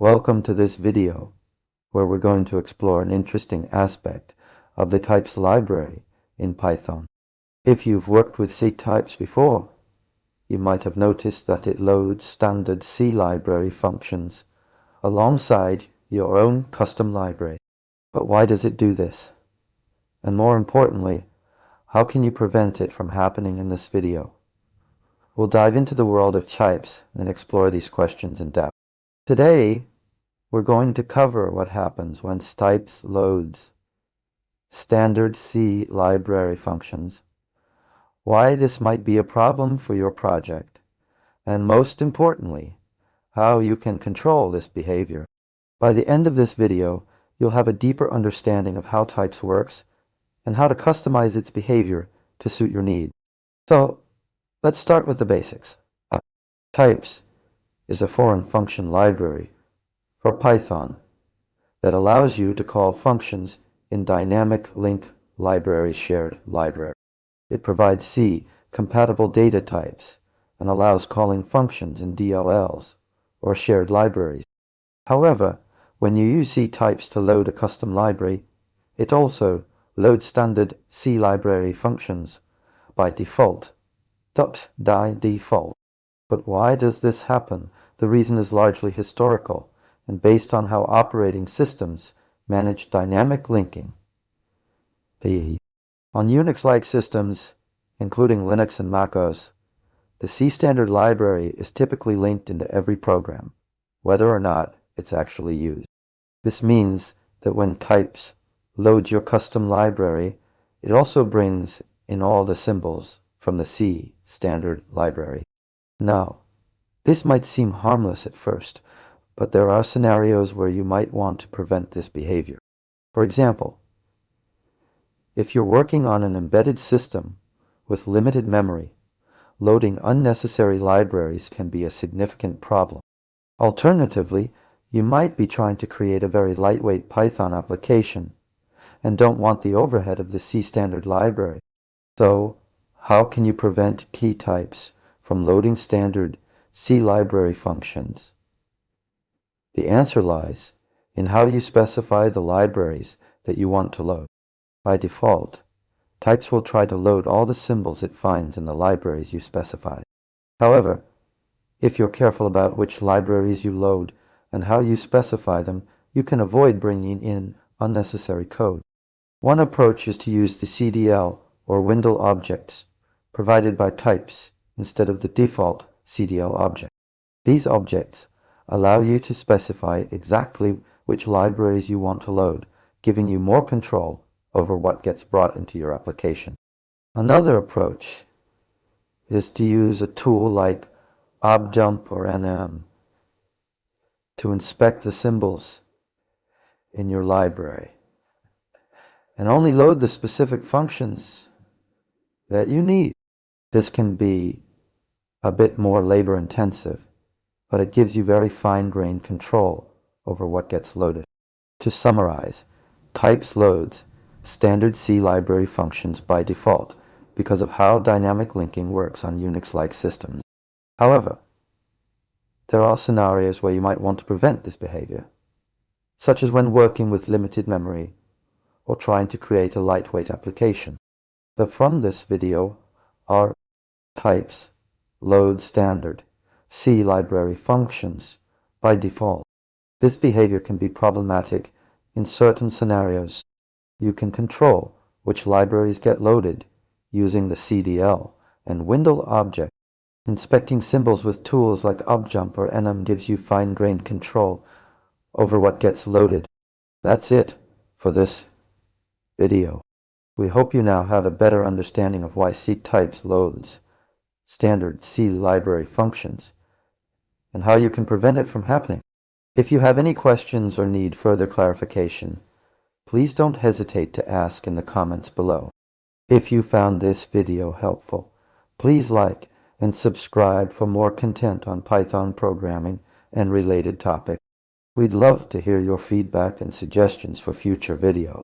Welcome to this video, where we're going to explore an interesting aspect of the types library in Python. If you've worked with Ctypes before, you might have noticed that it loads standard C library functions alongside your own custom library. But why does it do this? And more importantly, how can you prevent it from happening in this video? We'll dive into the world of types and explore these questions in depth. Today, we're going to cover what happens when Ctypes loads standard C library functions, why this might be a problem for your project, and most importantly, how you can control this behavior. By the end of this video, you'll have a deeper understanding of how types works and how to customize its behavior to suit your needs. So, let's start with the basics. Types is a foreign function library for Python that allows you to call functions in dynamic link library shared library. It provides C compatible data types and allows calling functions in DLLs or shared libraries. However, when you use Ctypes to load a custom library, it also loads standard C library functions by default. But why does this happen? The reason is largely historical and based on how operating systems manage dynamic linking. On Unix-like systems, including Linux and macOS, the C standard library is typically linked into every program, whether or not it's actually used. This means that when Types loads your custom library, it also brings in all the symbols from the C standard library. Now, this might seem harmless at first, but there are scenarios where you might want to prevent this behavior. For example, if you're working on an embedded system with limited memory, loading unnecessary libraries can be a significant problem. Alternatively, you might be trying to create a very lightweight Python application and don't want the overhead of the C standard library. So, how can you prevent Ctypes from loading standard C library functions? The answer lies in how you specify the libraries that you want to load. By default, Types will try to load all the symbols it finds in the libraries you specify. However, if you're careful about which libraries you load and how you specify them, you can avoid bringing in unnecessary code. One approach is to use the CDL or window objects provided by Types instead of the default CDL object. These objects allow you to specify exactly which libraries you want to load, giving you more control over what gets brought into your application. Another approach is to use a tool like objump or nm to inspect the symbols in your library and only load the specific functions that you need. This can be a bit more labor intensive, but it gives you very fine-grained control over what gets loaded. To summarize, Types loads standard C library functions by default because of how dynamic linking works on Unix-like systems. However, there are scenarios where you might want to prevent this behavior, such as when working with limited memory or trying to create a lightweight application. So from this video are Types load standard C library functions by default. This behavior can be problematic in certain scenarios. You can control which libraries get loaded using the CDL and window object. Inspecting symbols with tools like objump or nm gives you fine-grained control over what gets loaded. That's it for this video. We hope you now have a better understanding of why Ctypes loads standard C library functions and how you can prevent it from happening. If you have any questions or need further clarification, please don't hesitate to ask in the comments below. If you found this video helpful, please like and subscribe for more content on Python programming and related topics. We'd love to hear your feedback and suggestions for future videos.